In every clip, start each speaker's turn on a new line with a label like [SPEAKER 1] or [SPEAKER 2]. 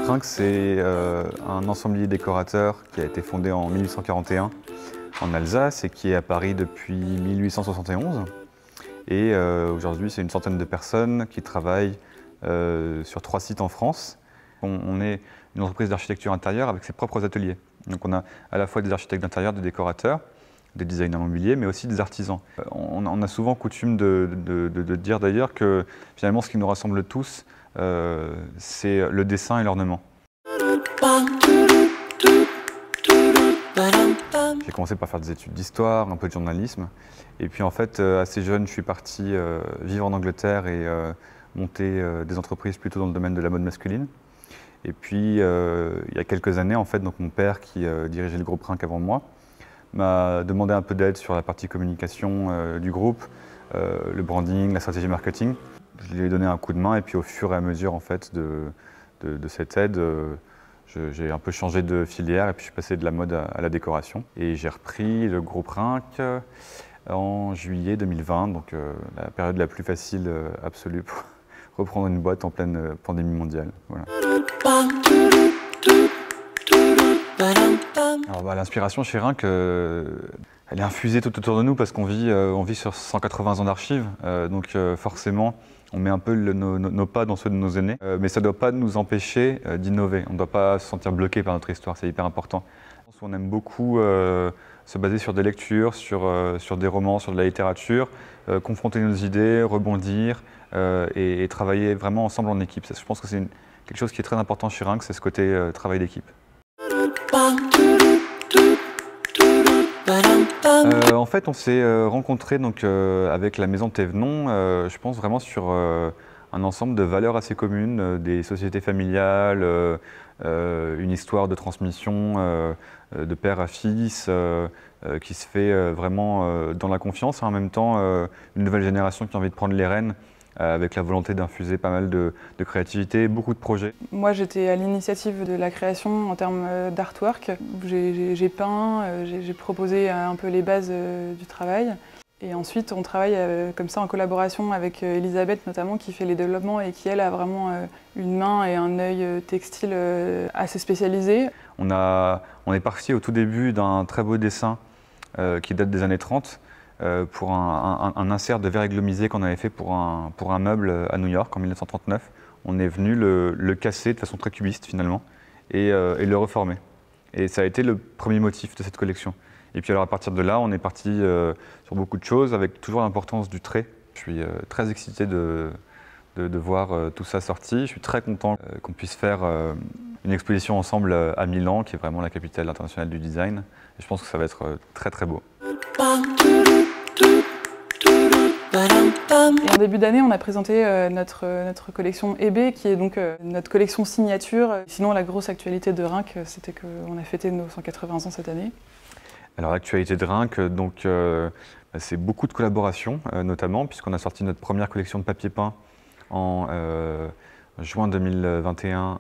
[SPEAKER 1] Rinck, c'est un ensemblier décorateur qui a été fondé en 1841 en Alsace et qui est à Paris depuis 1871. Et aujourd'hui, c'est une centaine de personnes qui travaillent sur 3 sites en France. On est une entreprise d'architecture intérieure avec ses propres ateliers. Donc on a à la fois des architectes d'intérieur, des décorateurs, des designers mobiliers, mais aussi des artisans. On a souvent coutume de dire d'ailleurs que finalement ce qui nous rassemble tous, c'est le dessin et l'ornement. J'ai commencé par faire des études d'histoire, un peu de journalisme. Et puis en fait, assez jeune, je suis parti vivre en Angleterre et monter des entreprises plutôt dans le domaine de la mode masculine. Et puis, il y a quelques années, en fait, donc mon père, qui dirigeait le groupe Rinck avant moi, m'a demandé un peu d'aide sur la partie communication du groupe, le branding, la stratégie marketing. Je lui ai donné un coup de main et puis au fur et à mesure en fait, de cette aide, j'ai un peu changé de filière et puis je suis passé de la mode à la décoration. Et j'ai repris le groupe Rinck en juillet 2020, donc la période la plus facile absolue pour reprendre une boîte en pleine pandémie mondiale. Voilà. Alors, l'inspiration chez Rinck, elle est infusée tout autour de nous parce qu'on vit sur 180 ans d'archives, donc forcément on met un peu nos pas dans ceux de nos aînés, mais ça ne doit pas nous empêcher d'innover, on ne doit pas se sentir bloqué par notre histoire, c'est hyper important. On aime beaucoup se baser sur des lectures, sur des romans, sur de la littérature, confronter nos idées, rebondir et travailler vraiment ensemble en équipe. Je pense que c'est quelque chose qui est très important chez Rinck, c'est ce côté travail d'équipe. En fait, on s'est rencontrés avec la maison Thévenon, je pense vraiment sur un ensemble de valeurs assez communes, des sociétés familiales, une histoire de transmission de père à fils qui se fait vraiment dans la confiance et en même temps une nouvelle génération qui a envie de prendre les rênes avec la volonté d'infuser pas mal de créativité, beaucoup de projets.
[SPEAKER 2] Moi, j'étais à l'initiative de la création en termes d'artwork. J'ai peint, j'ai proposé un peu les bases du travail. Et ensuite, on travaille comme ça en collaboration avec Elisabeth notamment, qui fait les développements et qui, elle, a vraiment une main et un œil textile assez spécialisés.
[SPEAKER 1] On est parti au tout début d'un très beau dessin qui date des années 30. Pour un insert de verre églomisé qu'on avait fait pour un meuble à New York en 1939. On est venu le casser de façon très cubiste finalement et le reformer. Et ça a été le premier motif de cette collection. Et puis alors à partir de là, on est parti sur beaucoup de choses avec toujours l'importance du trait. Je suis très excité de voir tout ça sorti. Je suis très content qu'on puisse faire une exposition ensemble à Milan, qui est vraiment la capitale internationale du design. Et je pense que ça va être très très beau.
[SPEAKER 2] Et en début d'année, on a présenté notre collection EB, qui est donc notre collection signature. Sinon, la grosse actualité de Rinck, c'était qu'on a fêté nos 180 ans cette année.
[SPEAKER 1] Alors l'actualité de Rinck, c'est beaucoup de collaborations, notamment, puisqu'on a sorti notre première collection de papier peint en juin 2021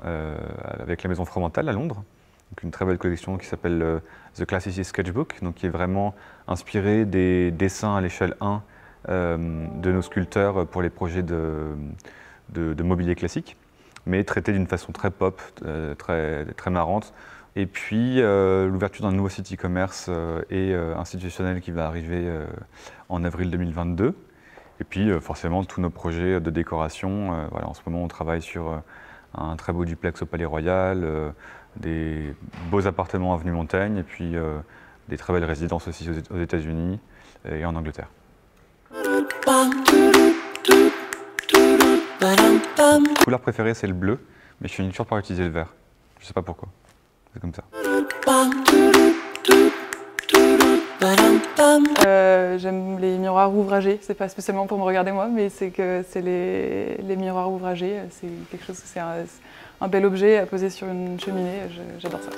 [SPEAKER 1] avec la Maison Fromental à Londres. Donc une très belle collection qui s'appelle The Classicist Sketchbook, donc qui est vraiment inspirée des dessins à l'échelle 1 de nos sculpteurs pour les projets de mobilier classique, mais traité d'une façon très pop, très marrante. Et puis l'ouverture d'un nouveau site e-commerce et institutionnel qui va arriver en avril 2022. Et puis forcément tous nos projets de décoration. Voilà, en ce moment on travaille sur un très beau duplex au Palais Royal, des beaux appartements avenue Montaigne et puis des très belles résidences aussi aux États-Unis et en Angleterre. Mon couleur préférée c'est le bleu, mais je finis toujours par utiliser le vert. Je sais pas pourquoi, c'est comme ça.
[SPEAKER 2] J'aime les miroirs ouvragés, c'est pas spécialement pour me regarder moi, mais c'est les miroirs ouvragés, c'est quelque chose, c'est un bel objet à poser sur une cheminée, j'adore ça.